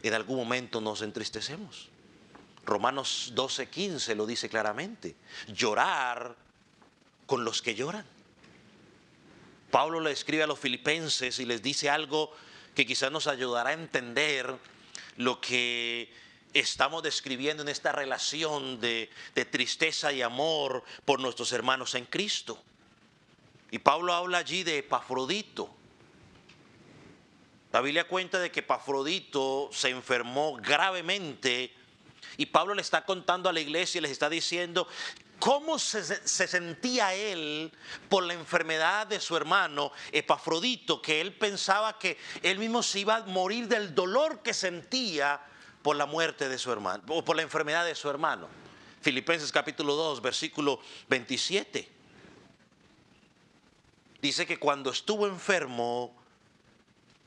en algún momento nos entristecemos. Romanos 12:15 lo dice claramente. Llorar con los que lloran. Pablo le escribe a los filipenses y les dice algo que quizás nos ayudará a entender lo que estamos describiendo en esta relación de tristeza y amor por nuestros hermanos en Cristo. Y Pablo habla allí de Epafrodito. La Biblia cuenta de que Epafrodito se enfermó gravemente y Pablo le está contando a la iglesia y les está diciendo cómo se sentía él por la enfermedad de su hermano Epafrodito, que él pensaba que él mismo se iba a morir del dolor que sentía por la muerte de su hermano, o por la enfermedad de su hermano. Filipenses capítulo 2, versículo 27. Dice que cuando estuvo enfermo,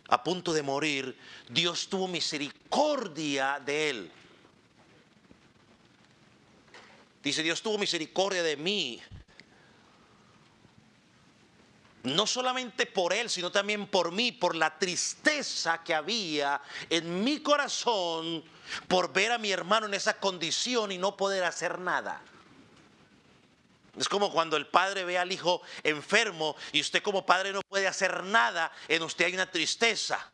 a punto de morir, Dios tuvo misericordia de él. Dice, Dios tuvo misericordia de mí. No solamente por él, sino también por mí, por la tristeza que había en mi corazón por ver a mi hermano en esa condición y no poder hacer nada. Es como cuando el padre ve al hijo enfermo y usted como padre no puede hacer nada, en usted hay una tristeza.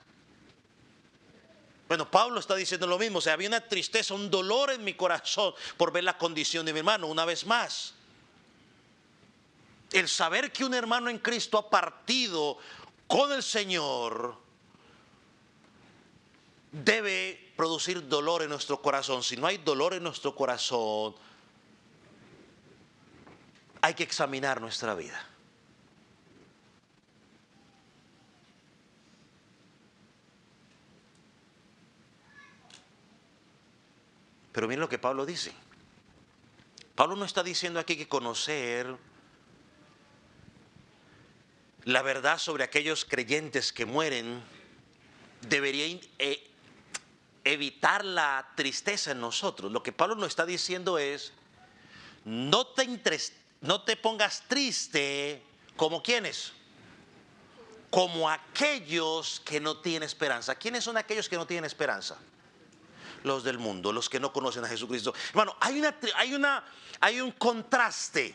Bueno, Pablo está diciendo lo mismo, o sea, había una tristeza, un dolor en mi corazón por ver la condición de mi hermano. Una vez más, el saber que un hermano en Cristo ha partido con el Señor debe producir dolor en nuestro corazón. Si no hay dolor en nuestro corazón, hay que examinar nuestra vida. Pero miren lo que Pablo dice. Pablo no está diciendo aquí que conocer la verdad sobre aquellos creyentes que mueren debería evitar la tristeza en nosotros. Lo que Pablo nos está diciendo es, no te pongas triste como quienes, como aquellos que no tienen esperanza. ¿Quiénes son aquellos que no tienen esperanza? Los del mundo, los que no conocen a Jesucristo. Hermano, hay un contraste.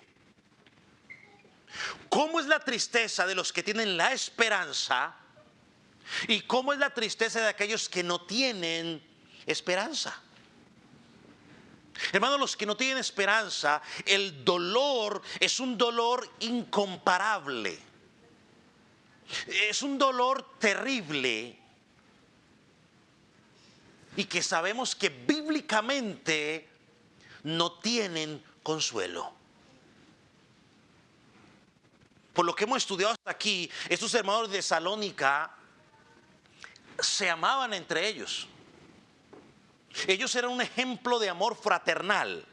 ¿Cómo es la tristeza de los que tienen la esperanza? ¿Y cómo es la tristeza de aquellos que no tienen esperanza? Hermano, los que no tienen esperanza, el dolor es un dolor incomparable. Es un dolor terrible. Y que sabemos que bíblicamente no tienen consuelo. Por lo que hemos estudiado hasta aquí, estos hermanos de Tesalónica se amaban entre ellos. Ellos eran un ejemplo de amor fraternal.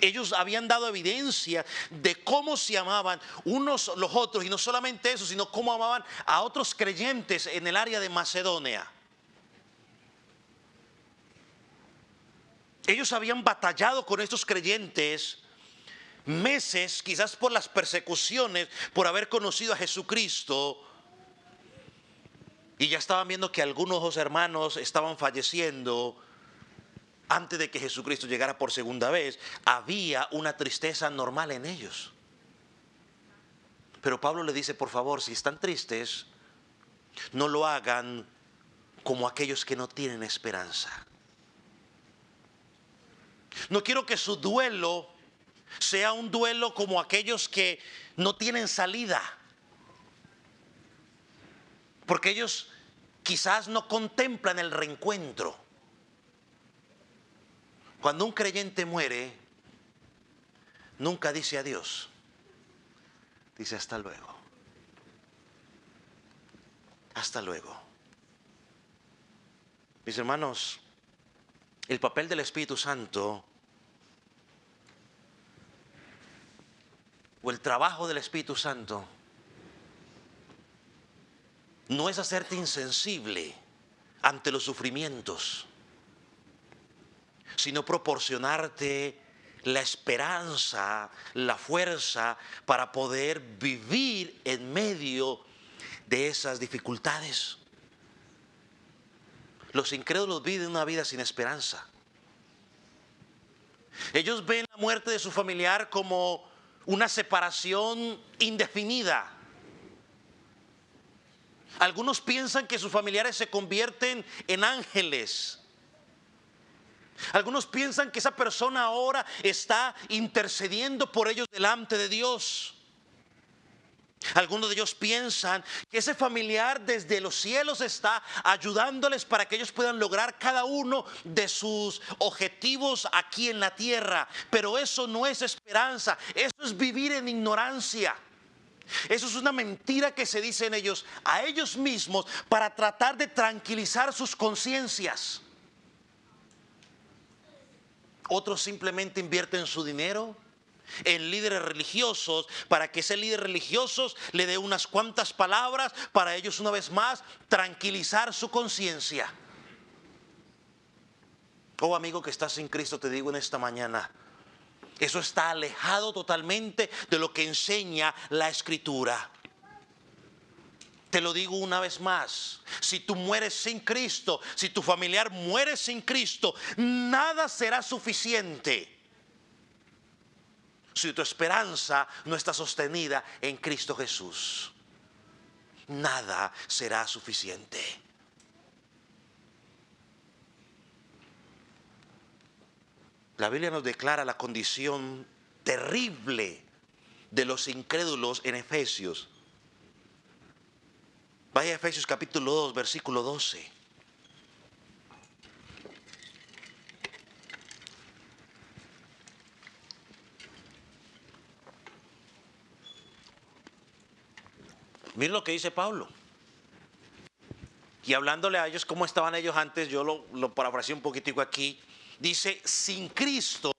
Ellos habían dado evidencia de cómo se amaban unos los otros. Y no solamente eso, sino cómo amaban a otros creyentes en el área de Macedonia. Ellos habían batallado con estos creyentes meses, quizás por las persecuciones, por haber conocido a Jesucristo. Y ya estaban viendo que algunos de los hermanos estaban falleciendo antes de que Jesucristo llegara por segunda vez. Había una tristeza normal en ellos. Pero Pablo le dice, por favor, si están tristes, no lo hagan como aquellos que no tienen esperanza. No quiero que su duelo sea un duelo como aquellos que no tienen salida. Porque ellos quizás no contemplan el reencuentro. Cuando un creyente muere, nunca dice adiós. Dice hasta luego. Hasta luego. Mis hermanos, el papel del Espíritu Santo o el trabajo del Espíritu Santo no es hacerte insensible ante los sufrimientos, sino proporcionarte la esperanza, la fuerza para poder vivir en medio de esas dificultades. Los incrédulos viven una vida sin esperanza. Ellos ven la muerte de su familiar como una separación indefinida. Algunos piensan que sus familiares se convierten en ángeles. Algunos piensan que esa persona ahora está intercediendo por ellos delante de Dios. Algunos de ellos piensan que ese familiar desde los cielos está ayudándoles para que ellos puedan lograr cada uno de sus objetivos aquí en la tierra. Pero eso no es esperanza, eso es vivir en ignorancia. Eso es una mentira que se dicen ellos a ellos mismos para tratar de tranquilizar sus conciencias. Otros simplemente invierten su dinero en líderes religiosos para que ese líder religioso le dé unas cuantas palabras para ellos una vez más tranquilizar su conciencia. Oh amigo que estás en Cristo, te digo en esta mañana, eso está alejado totalmente de lo que enseña la Escritura. Te lo digo una vez más, si tú mueres sin Cristo, si tu familiar muere sin Cristo, nada será suficiente si tu esperanza no está sostenida en Cristo Jesús. Nada será suficiente. La Biblia nos declara la condición terrible de los incrédulos en Efesios. Vaya a Efesios capítulo 2, versículo 12. Miren lo que dice Pablo. Y hablándole a ellos cómo estaban ellos antes, yo lo parafraseé un poquitico aquí. Dice, sin Cristo,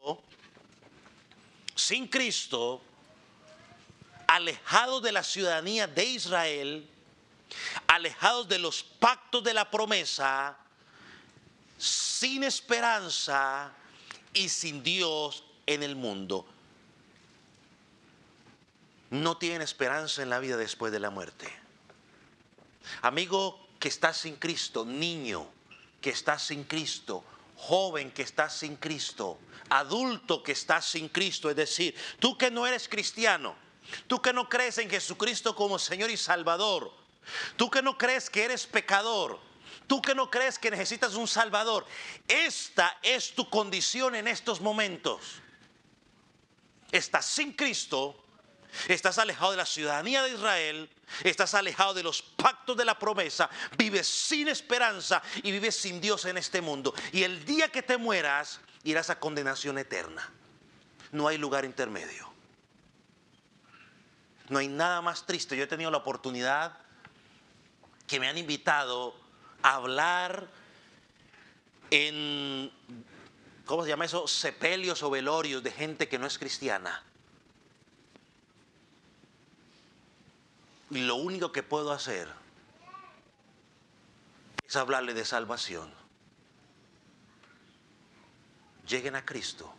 alejados de la ciudadanía de Israel, alejados de los pactos de la promesa, sin esperanza y sin Dios en el mundo. No tienen esperanza en la vida después de la muerte. Amigo que estás sin Cristo, niño que estás sin Cristo, joven que estás sin Cristo, adulto que estás sin Cristo, es decir, tú que no eres cristiano, tú que no crees en Jesucristo como Señor y Salvador, tú que no crees que eres pecador, tú que no crees que necesitas un Salvador, esta es tu condición en estos momentos. Estás sin Cristo. Estás alejado de la ciudadanía de Israel, estás alejado de los pactos de la promesa, vives sin esperanza y vives sin Dios en este mundo. Y el día que te mueras, irás a condenación eterna. No hay lugar intermedio. No hay nada más triste. Yo he tenido la oportunidad que me han invitado a hablar en, ¿cómo se llama eso? Sepelios o velorios de gente que no es cristiana. Y lo único que puedo hacer es hablarle de salvación. Lleguen a Cristo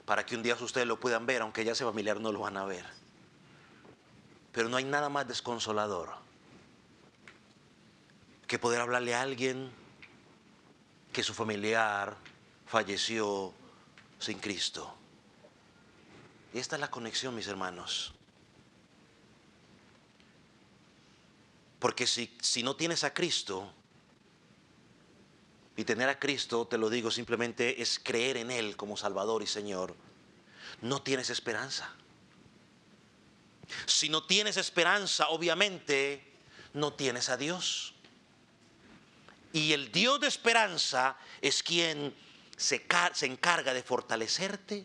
para que un día ustedes lo puedan ver, aunque ya ese familiar no lo van a ver. Pero no hay nada más desconsolador que poder hablarle a alguien que su familiar falleció sin Cristo. Y esta es la conexión, mis hermanos. Porque si no tienes a Cristo, y tener a Cristo, te lo digo, simplemente es creer en Él como Salvador y Señor, no tienes esperanza. Si no tienes esperanza, obviamente no tienes a Dios. Y el Dios de esperanza es quien se encarga de fortalecerte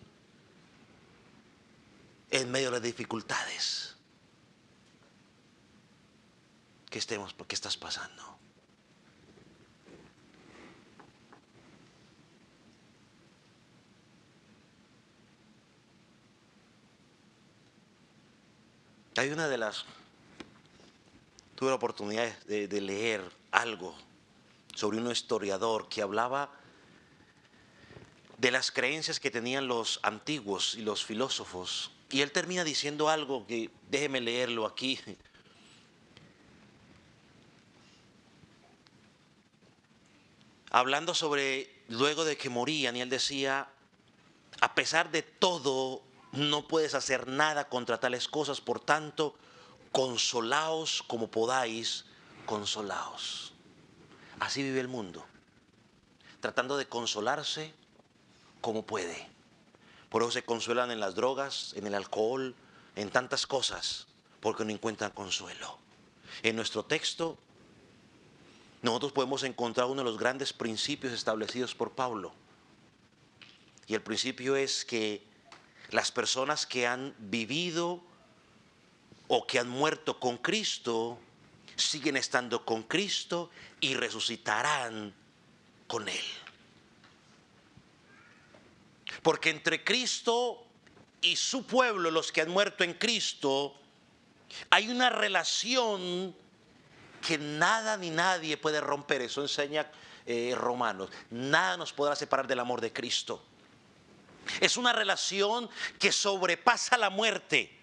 en medio de las dificultades que estás pasando. Tuve la oportunidad de leer algo sobre un historiador que hablaba de las creencias que tenían los antiguos y los filósofos. Y él termina diciendo algo que, déjeme leerlo aquí. Hablando sobre luego de que morían, y él decía, a pesar de todo, no puedes hacer nada contra tales cosas, por tanto, consolaos como podáis, consolaos. Así vive el mundo, tratando de consolarse como puede. Por eso se consuelan en las drogas, en el alcohol, en tantas cosas, porque no encuentran consuelo. En nuestro texto, nosotros podemos encontrar uno de los grandes principios establecidos por Pablo. Y el principio es que las personas que han vivido o que han muerto con Cristo, siguen estando con Cristo y resucitarán con Él. Porque entre Cristo y su pueblo, los que han muerto en Cristo, hay una relación que nada ni nadie puede romper. Eso enseña Romanos. Nada nos podrá separar del amor de Cristo. Es una relación que sobrepasa la muerte.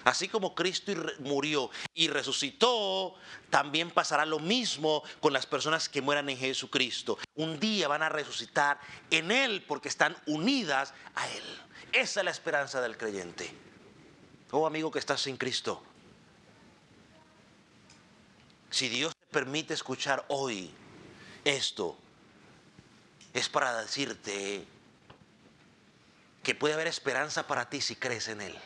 Así como Cristo murió y resucitó, también pasará lo mismo con las personas que mueran en Jesucristo. Un día van a resucitar en Él porque están unidas a Él. Esa es la esperanza del creyente. Oh amigo que estás en Cristo, si Dios te permite escuchar hoy esto, es para decirte que puede haber esperanza para ti si crees en Él.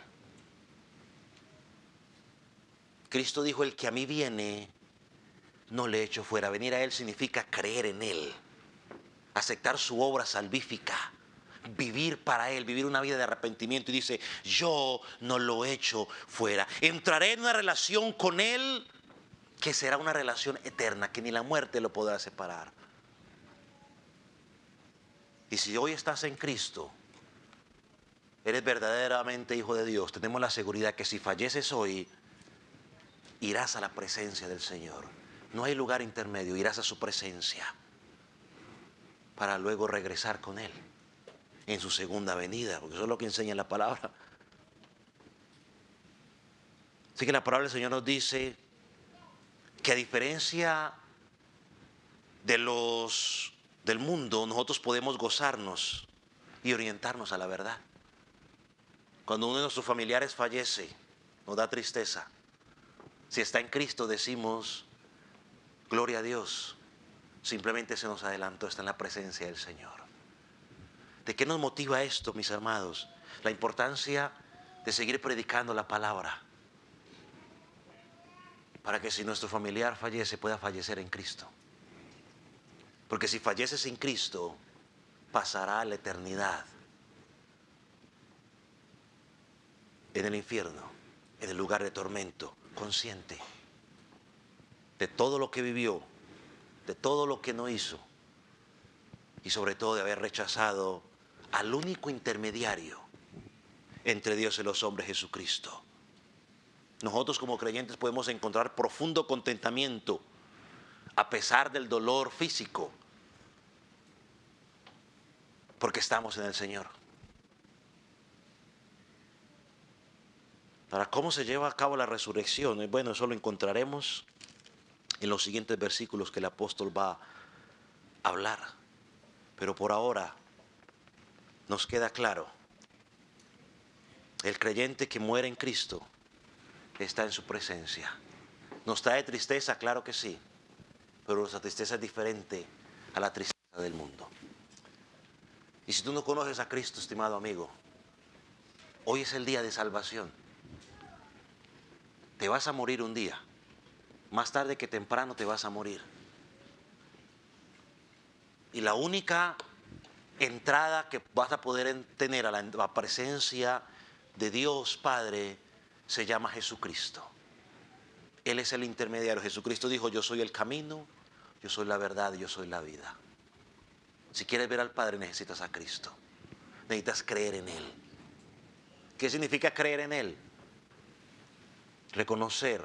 Cristo dijo, el que a mí viene, no le echo fuera. Venir a Él significa creer en Él, aceptar su obra salvífica, vivir para Él, vivir una vida de arrepentimiento. Y dice, yo no lo echo fuera. Entraré en una relación con Él que será una relación eterna, que ni la muerte lo podrá separar. Y si hoy estás en Cristo, eres verdaderamente hijo de Dios, tenemos la seguridad que si falleces hoy, irás a la presencia del Señor. No hay lugar intermedio, irás a su presencia para luego regresar con Él en su segunda venida, porque eso es lo que enseña la palabra. Así que la palabra del Señor nos dice que a diferencia del mundo, nosotros podemos gozarnos y orientarnos a la verdad. Cuando uno de nuestros familiares fallece, nos da tristeza. Si está en Cristo decimos, gloria a Dios, simplemente se nos adelantó, está en la presencia del Señor. ¿De qué nos motiva esto, mis hermanos? La importancia de seguir predicando la palabra, para que si nuestro familiar fallece, pueda fallecer en Cristo. Porque si fallece sin Cristo, pasará la eternidad en el infierno, en el lugar de tormento, consciente de todo lo que vivió, de todo lo que no hizo y sobre todo de haber rechazado al único intermediario entre Dios y los hombres, Jesucristo. Nosotros como creyentes podemos encontrar profundo contentamiento a pesar del dolor físico, porque estamos en el Señor. Ahora, ¿cómo se lleva a cabo la resurrección? Bueno, eso lo encontraremos en los siguientes versículos que el apóstol va a hablar. Pero por ahora nos queda claro, el creyente que muere en Cristo está en su presencia. ¿Nos trae tristeza? Claro que sí, pero nuestra tristeza es diferente a la tristeza del mundo. Y si tú no conoces a Cristo, estimado amigo, hoy es el día de salvación. Te vas a morir un día. Más tarde que temprano te vas a morir. Y la única entrada que vas a poder tener a la presencia de Dios Padre se llama Jesucristo. Él es el intermediario. Jesucristo dijo, yo soy el camino, yo soy la verdad, yo soy la vida. Si quieres ver al Padre necesitas a Cristo. Necesitas creer en Él. ¿Qué significa creer en Él? Reconocer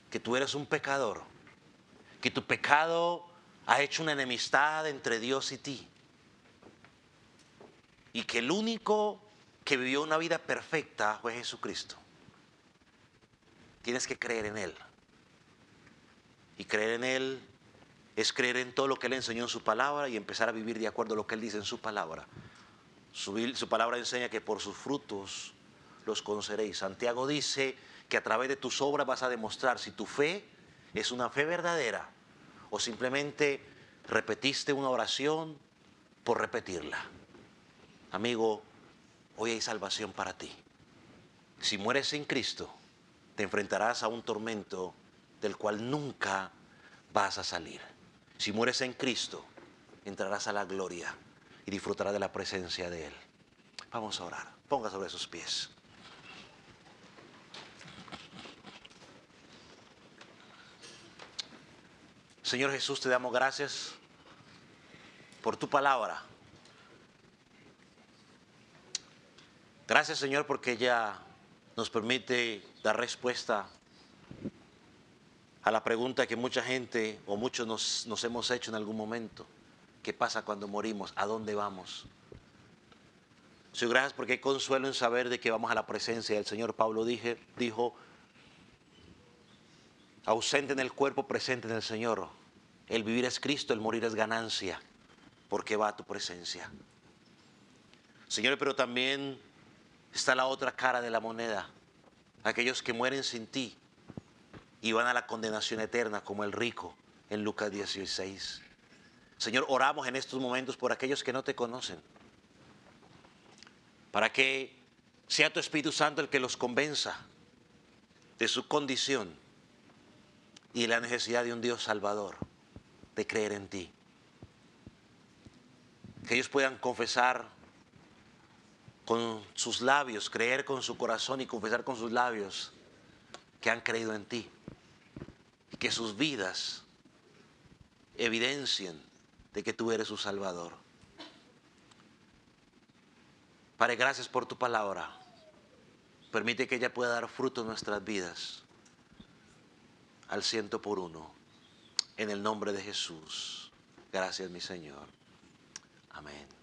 que tú eres un pecador, que tu pecado ha hecho una enemistad entre Dios y ti, y que el único que vivió una vida perfecta fue Jesucristo. Tienes que creer en Él. Y creer en Él es creer en todo lo que Él enseñó en su palabra y empezar a vivir de acuerdo a lo que Él dice en su palabra. Su palabra enseña que por sus frutos los conoceréis. Santiago dice que a través de tus obras vas a demostrar si tu fe es una fe verdadera o simplemente repetiste una oración por repetirla. Amigo, hoy hay salvación para ti. Si mueres sin Cristo, te enfrentarás a un tormento del cual nunca vas a salir. Si mueres en Cristo, entrarás a la gloria y disfrutarás de la presencia de Él. Vamos a orar. Ponga sobre sus pies. Señor Jesús, te damos gracias por tu palabra. Gracias, Señor, porque ella nos permite dar respuesta a la pregunta que mucha gente o muchos nos hemos hecho en algún momento. ¿Qué pasa cuando morimos? ¿A dónde vamos? Señor, gracias porque hay consuelo en saber de que vamos a la presencia del Señor. Pablo dijo, ausente en el cuerpo, presente en el Señor. El vivir es Cristo, el morir es ganancia, porque va a tu presencia. Señor, pero también está la otra cara de la moneda. Aquellos que mueren sin ti y van a la condenación eterna, como el rico en Lucas 16. Señor, oramos en estos momentos por aquellos que no te conocen, para que sea tu Espíritu Santo el que los convenza de su condición y de la necesidad de un Dios salvador, de creer en ti. Que ellos puedan confesar con sus labios, creer con su corazón y confesar con sus labios que han creído en ti. Y que sus vidas evidencien de que tú eres su Salvador. Padre, gracias por tu palabra. Permite que ella pueda dar fruto en nuestras vidas al 100%. En el nombre de Jesús. Gracias, mi Señor. Amén.